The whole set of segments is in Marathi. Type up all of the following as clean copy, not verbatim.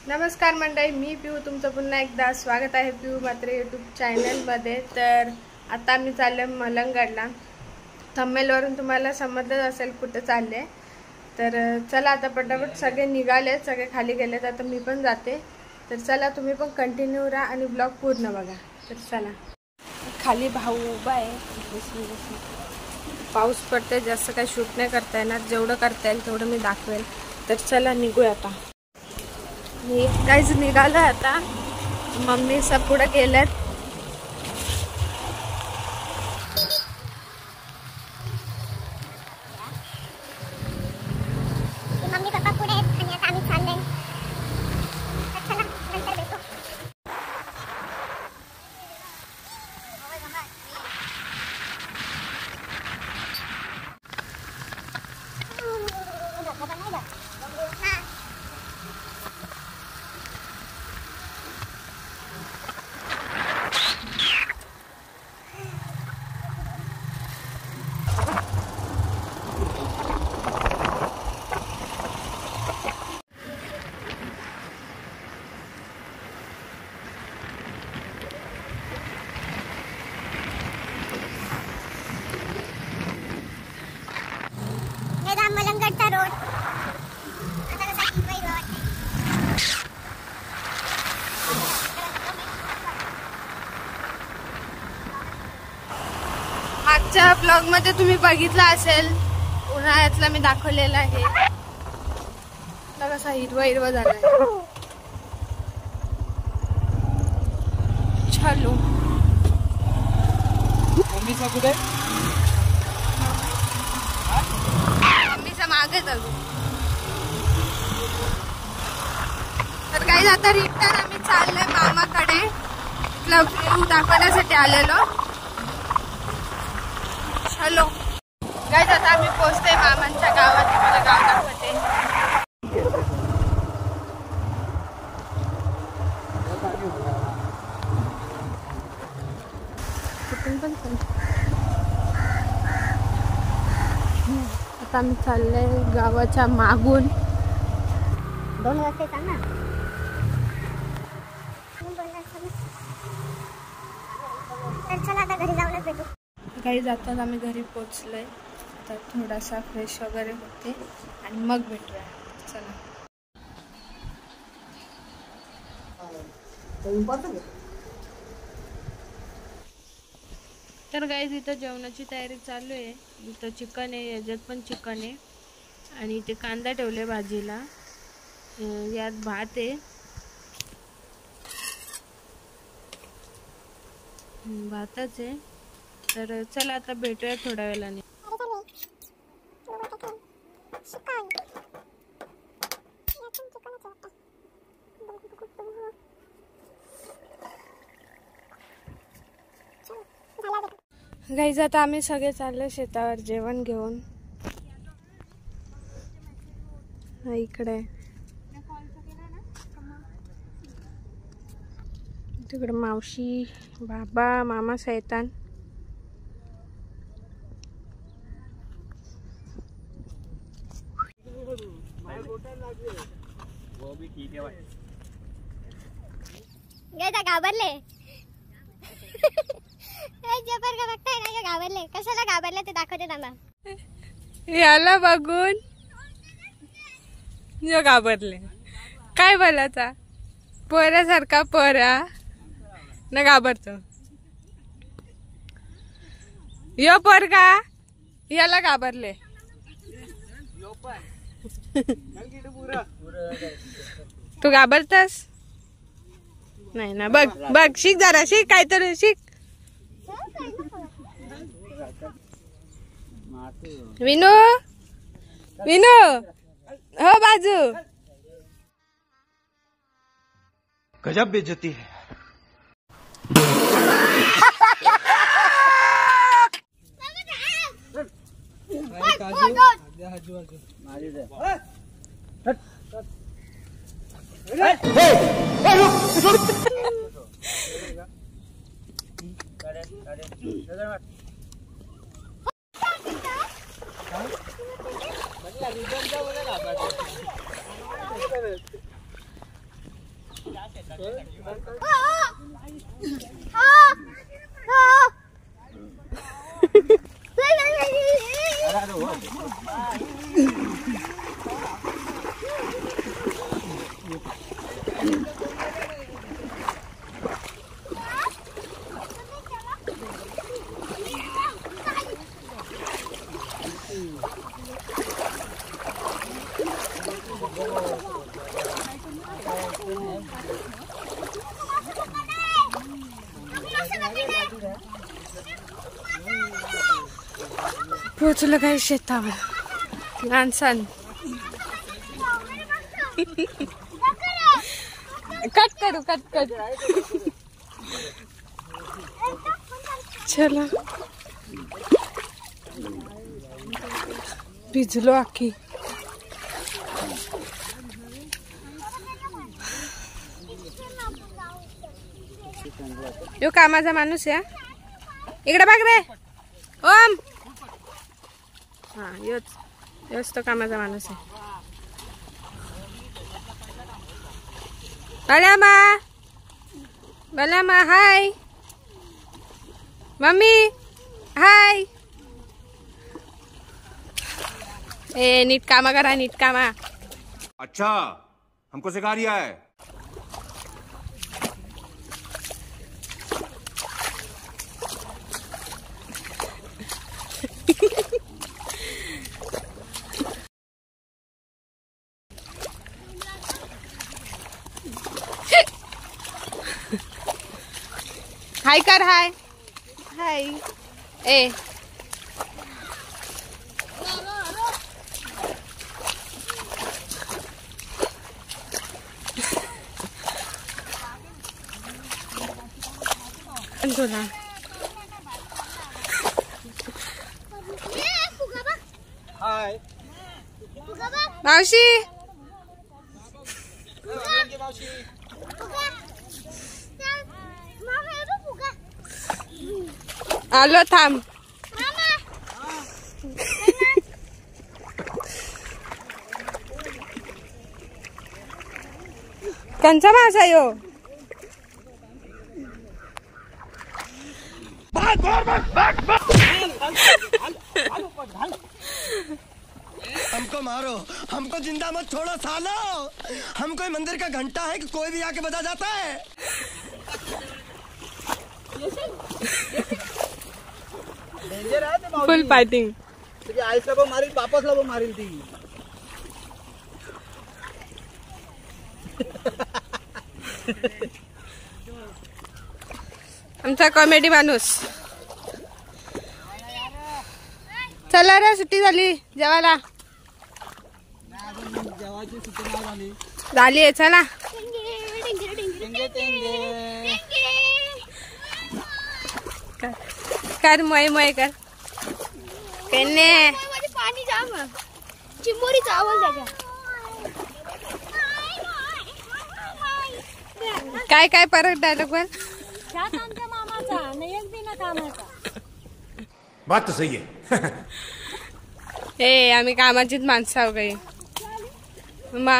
नमस्कार मंडळी, मी पिऊ तुमचं पुन्हा एकदा स्वागत आहे पिऊ मात्रे यूट्यूब चॅनलमध्ये। तर आता मी चालले मलंगडला। थंबनेलवरून तुम्हाला समजलं असेल कुठे चालले। तर चला आता पटापट सगळे निघाले, सगळे खाली गेलेत, आता मी पण जाते। तर चला तुम्ही पण कंटिन्यू राहा आणि ब्लॉग पूर्ण बघा। तर चला, खाली भाऊ उभा आहे। पाऊस पडते, जास्त काही शूट नाही करता येणार, जेवढं करता येईल तेवढं मी दाखवेल। तर चला निघूया आता। मी काहीच निघालो आता, मम्मी सब पुढे गेलेत। मम्मी पप्पा पुढे आहेत आणि आता आम्ही चाललोय। तर चला नंतर भेटू। मलंगडचा रोड आता कसा हिरवाई वाटते। मागच्या ब्लॉग मध्ये तुम्ही बघितलं असेल, उन्हाळ्यातला मी दाखवलेला आहे। आता कसा हिरवा हिरवा झालाय। चलो मम्मीचा कुठे? मम्मीचा मागे चालू। तर काही आता रिटर्न आम्ही चाललोय मामाकडे, इथला व्ह्यू दाखवण्यासाठी आलेलो। चलो गाईज, आता आम्ही पोहोचतोय मामांच्या गावात। मला गाव दाखवते। आता आम्ही चाललोय गावाच्या मागून। 2 वाजता सांग ना। तर चला आता घरी जाऊनच भेटू। काही जातात आम्ही घरी पोहोचलोय। आता थोडासा फ्रेश वगैरे होते आणि मग भेटूया। चला तर गाईज, इथं जेवणाची तयारी चालू आहे। इथं चिकन आहे, याच्यात पण चिकन आहे आणि इथे कांदा ठेवले भाजीला। यात भात आहे, भातच आहे। तर चला आता भेटूया थोड्या वेळाने। गाईज, आता आम्ही सगळे चालले शेतावर जेवण घेऊन। इकडे तिकडे मावशी, बाबा, मामा, सैतान। घाबरले जबर का बघताय ना, घाबरले। कशाला घाबरले ते दाखवते थांबा। याला बघून जो घाबरले, काय बोलायचा? पोरासारखा पोरा न घाबरतो। यो पोरगा याला घाबरले। तू घाबरतास नाही ना? बघ बघ, शिक जरा, शिक काहीतरी शिक। विनू, विनू हो बाजू। गजब बेइज्जती है। पोचलं काही शेतावर लहानसान कट करू कट चला भिजलो आखी यो कामाचा माणूस आहे इकडे बघ रे ओम हा योच तो कामाचा माणूस आहे बलामा हाय मम्मी हाय ए नीट कामा करा नीट कामा अच्छा हमको सिखा रिया है हाय कर हाय हाय ए तुला हाय मावशी आलो थांब कंचा मासा यो हमको मारो हमको जिंदा मत छोड़ो सालो हम कोई मंदिर का घंटा है कि कोई भी आके बजा जाता है फुल फाइटिंग आईस लगो मारिल वापस लगो मारिल ती आमचा कॉमेडी माणूस चला रे सुट्टी झाली जेवायला झाली आहे चला कर मोय कर पेने पाणी जाम चिंबोरी चावल त्याच्या काय काय परत डायलॉग वर आमच्या मामाचा नाही एक बिना कामाचा बात तो सही है ए आम्ही कामाचीच माणसं आहो काही मा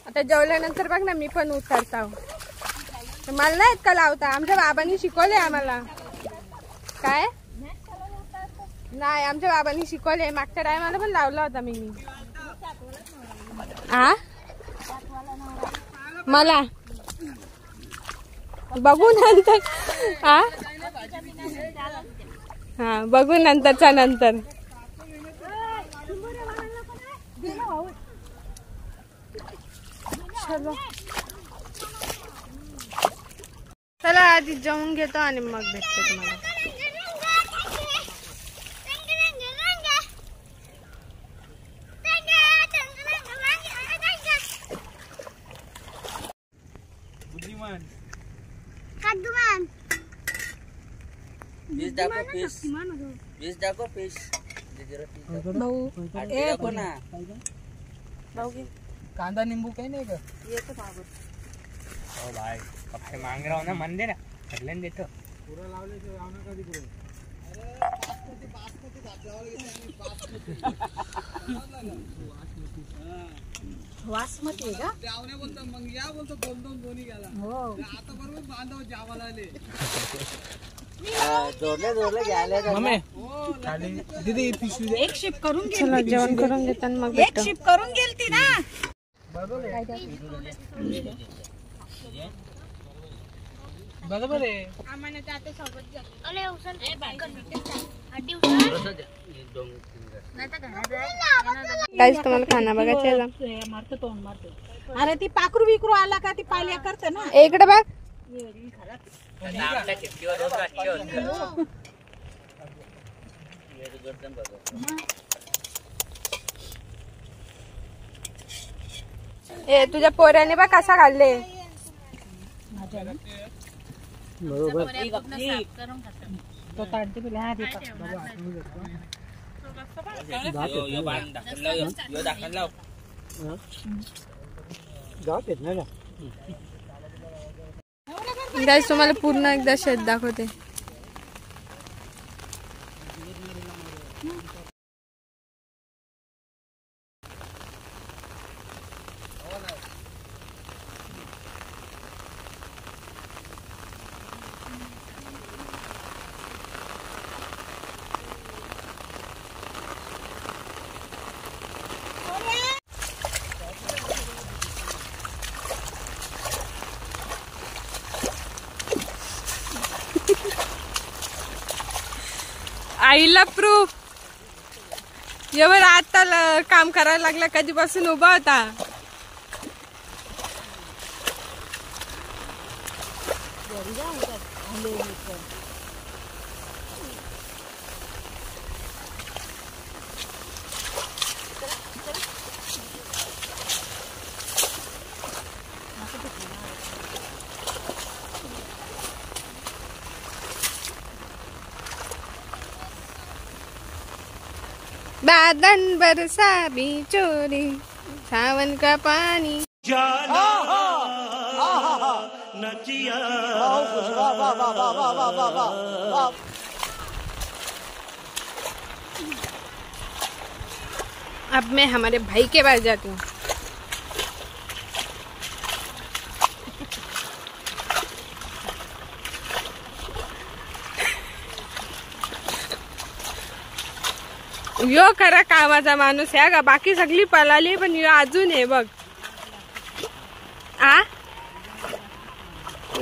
आता जेवल्यानंतर बघ ना मी पण उतरता मला नाही का लावता आमच्या बाबांनी शिकवले आम्हाला काय नाही आमच्या बाबांनी शिकवले मागच्या टायमाला पण लावला होता मी हा मला बघू नंतर हा हा बघू नंतरच्या नंतर चला आधी जेवून घेतो आणि मग भेटतो तुम्हाला पीस दाखव पीस भाऊ कांदा निंबू काही नाही का ओ भाई कब से मांग रहा हूँ ना मन दे ना अगले देतो पूरा लावले तो लावना कधी करू बासमती वासमती आहे का? दीदी पिशवी दे. एक शिप करून घे. चला जेवण करून घेताना मग एक शिप करून गेलती ना. बरोबर आहे. काहीच तुम्हाला खाना बघायचं मारतो तोंड मारतो. अरे ती पाखरू बिकरू आला का ती पाल्या करते ना. इकडे बघ. आपल्या खिडकीवर रोज रात्री होतं. ए तुझ्या पोऱ्याने बघ कसा खाल्ले. तो काढते तुला. हा दे गाईस तुम्हाला पूर्ण एकदा शेत दाखवते. आईला प्रूफ एवढं आता काम करायला लागला. कधीपासून उभा होता. बादन बरसा बिचोरी सावन का पानी. अब मैं हमारे भाई के पास जाती हूँ. यो खरा कामाचा माणूस आहे का. बाकी सगळी पळाली पण यो अजून आहे बघ. आ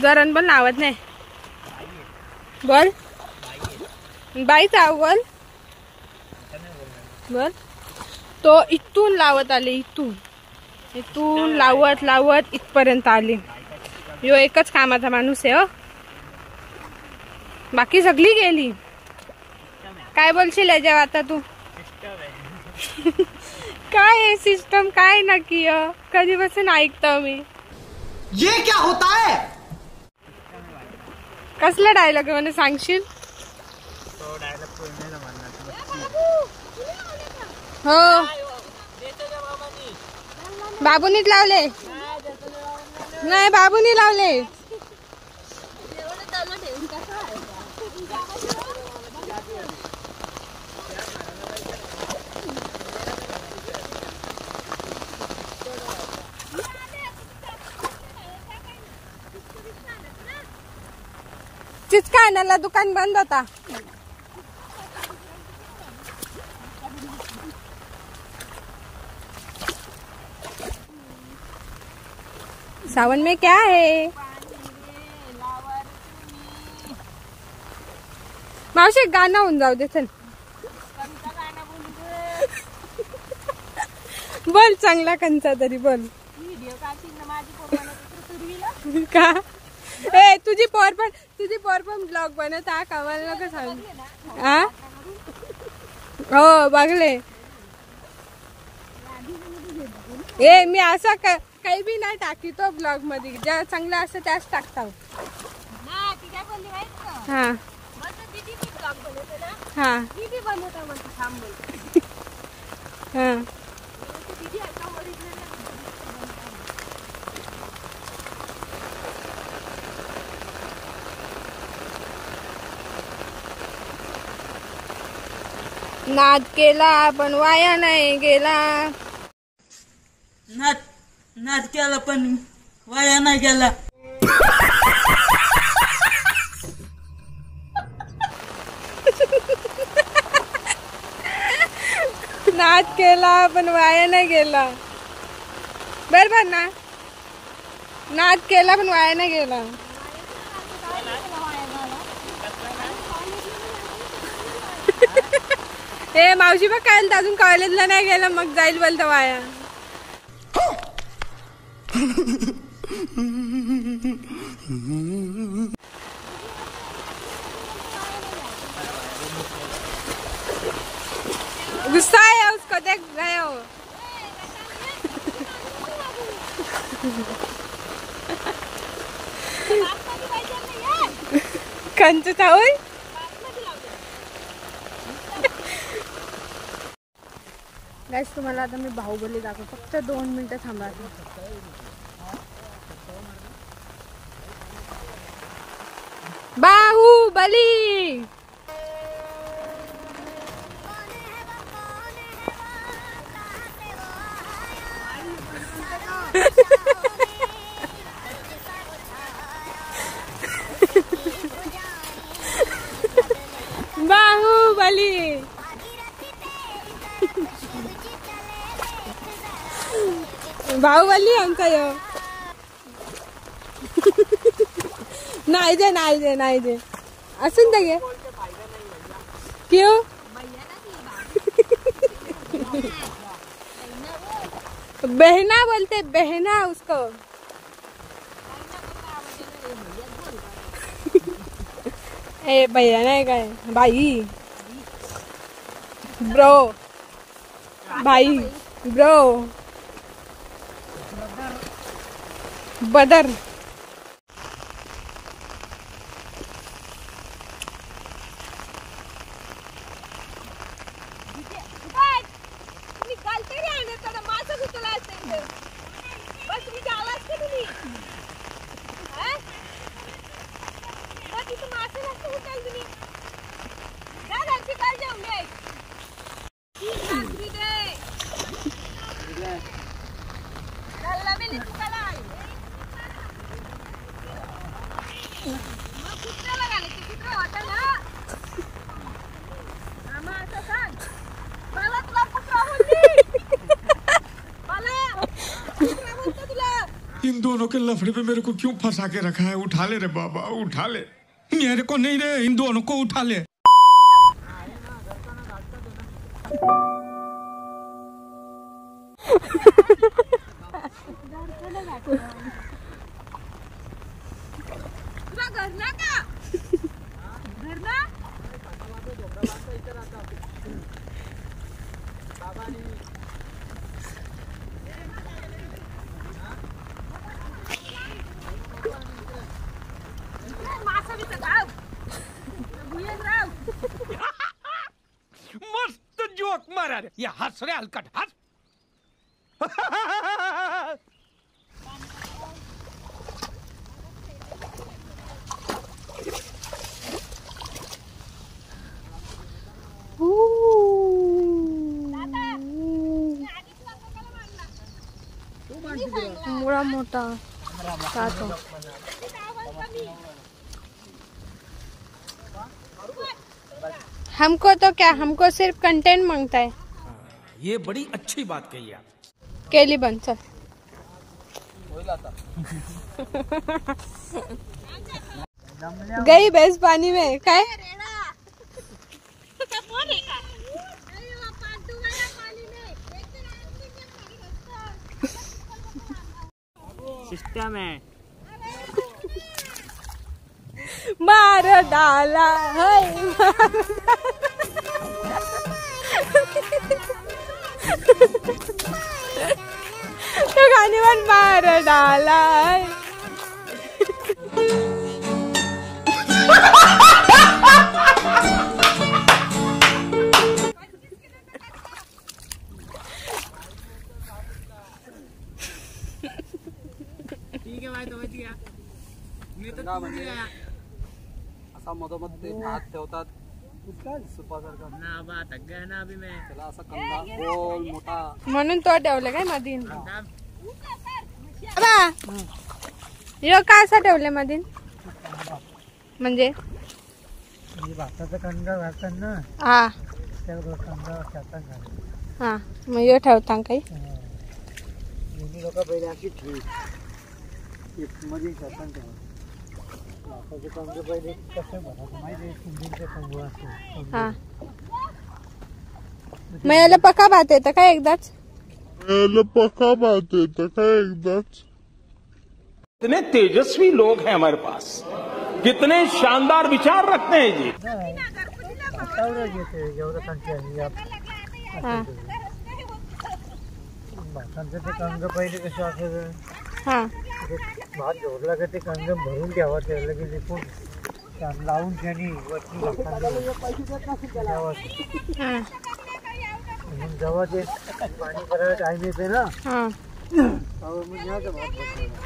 गरण पण लावत नाही. बोल बाईचा बोल बोल. तो इथून लावत आले. इथून लावत लावत इथपर्यंत आले. यो एकच कामाचा माणूस आहे. हो बाकी सगळी गेली. काय बोलशील जेव्हा आता तू. काय आहे सिस्टम काय नक्की. कधीपासून ऐकतो मी. ये क्या होता है. कसला डायलॉग मला सांगशील. हो बाबूनीच लावले. नाही बाबूनी लावले. चिचका आणायला दुकान बंद होता. सावन में क्या है. मावशी गाणं होऊन जाऊ दे. चल बोल चांगला कंचा तरी बोल. का ए तुझी पोर पण ब्लॉग बनत. हा कामाला नको सांग. हा हो बघले. ए मी असं काही बी नाही टाकी तो ब्लॉग मध्ये. ज्या चांगलं असं त्याच टाकता. हा हा हा नाद केला पण वाया नाही गेला. नट नाच केला पण वाया नाही गेला. नाच केला पण वाया नाही गेला. बरोबर ना. नाच केला पण वाया नाही गेला. हे मावशी बघ काय अजून कॉलेजला नाही गेला मग जाईल बोलता वाया. गुस्सा है उसको देख रहे हो. कंच चावल गाइस तुम्हाला आता मी बाहुबली दाखव. फक्त 2 मिनिटं थांबा. बाहुबली बाहुबली बाहुबली आमचा यो. नाही दे असून दे गे. क्यों बहना बोलते बहना उसको. ए भैया नाही काय भाई ब्रो भाई ब्रो बदर. इन दोनों के लफड़े पे मेरे को क्यों फंसा के रखा है. उठा ले रे बाबा उठा ले. मेरे को नहीं रे इन दोनों को उठा ले. मस्त जोक मारा रे. या हस रे हलकट हस. मुड़ा मोटा साथों. हमको तो क्या हमको सिर्फ कंटेंट मांगता है. ये बड़ी अच्छी बात कही आप. केली बन चल. गई भैंस पानी में काय. सिस्टम है. मार डाला है. तो गाने में मार डाला है. ठीक है भाई समझ गया. मी तर समझ गया. असा मधोमध ते हात ठेवतात सुपासारखा. ना बा थक गया ना अभी मैं. त्याला असा कंदा गोल मोठा म्हणून तो ठेवलं काय मधी. यो काय असं ठेवले मध्ये म्हणजे भाताचं कंद घालतात ना हा त्या कंद शेतात घालतात. हा मग यो ठेवता काही लोक पहिले अशी ठेवी मध्ये शेतात ठेवा. भाताचे कंद पहिले कसं भरायचं माहिती कुंडीचे कंद असतो. हा मग याला पक्का भात येतं का एकदाच? कितने तेजस्वी लोग हैं हमारे पास, कितने शानदार विचार रखते हैं जी. भातावरच येते जेवढं संख्या हा भातांचं ते कंद पहिले कसं असायचं हा भात जोडला का ते कंद भरून घ्यावा त्याला की लिपून लावून त्याने वरती हा मग जेव्हा ते पाणी करायला टाइम येते ना हा तेव्हा मग घ्यायचं भात बसवायला.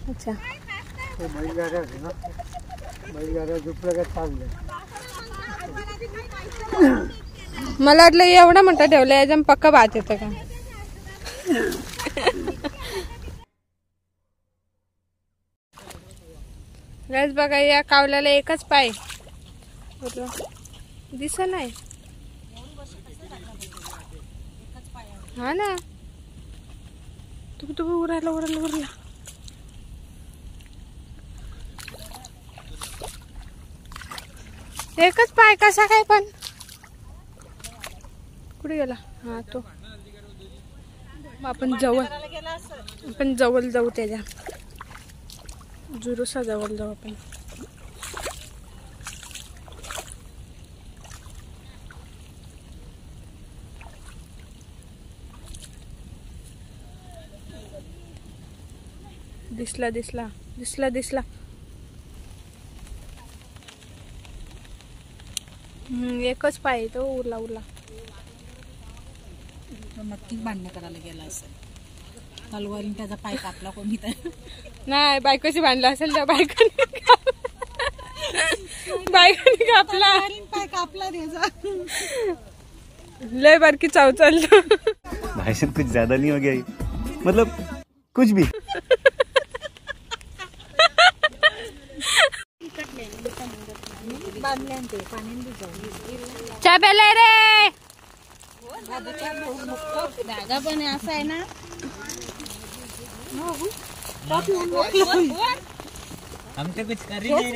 अच्छा ते बैलगाड्या होते ना बैलगाड्या झोपलं का चाललं. मला वाटलं एवढा मोठा ठेवला याच्या पक्का भात येतं का? गॅस बघा या कावल्याला एकच पाय दिस नाही. हा ना तू उरायला एकच पाय कसा काय पण कुठे गेला? हा तो आपण जवळ जाऊ त्याच्या जुरूसा जवळ जाऊ आपण. दिसला एकच पाय तो उरला नक्कीच भांडण करायला गेला असेल. तलवारीने त्याचा पाय कापला कोणी तर नाही बायकोची भांडला असेल त्या बायकोने कापला पाय कापला त्याचा. लय बारकी चाव चाललो. भाई साहब कुछ ज्यादा नहीं हो गया ये? मतलब कुछ भी. चा पेले रे धागा पण असा आहे ना. हम तो कुछ कर ही नहीं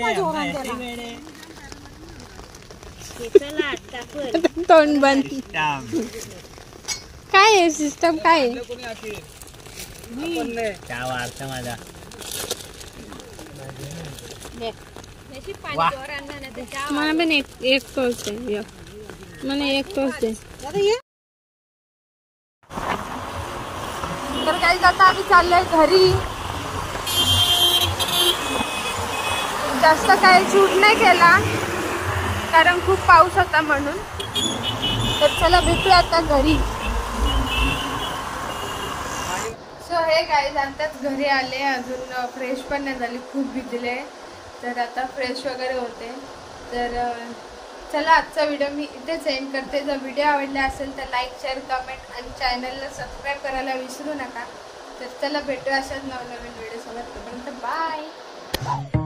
रहे. तोंड बंद. काय आहे सिस्टम काय आहे? क्या वार्ता माझा मला पण एक तोच दे. मला एक तोच दे. तर काही आता आम्ही चाललोय घरी. जास्त काही शूट नाही केला कारण खूप पाऊस होता म्हणून. तर चला भेटूया आता घरी. सो हे गाईज आताच घरी आले. अजून फ्रेश पण नाही झाली, खूप भिजले. तर आता फ्रेश वगैरे होते. तर चला आजचा व्हिडिओ मी इथेच एंड करते. जर व्हिडिओ आवडला असेल तर लाईक शेअर कमेंट आणि चॅनलला सबस्क्राईब करायला विसरू नका. तर चला भेटूया अशाच नवनवीन व्हिडिओ सोबत. तोपर्यंत बाय.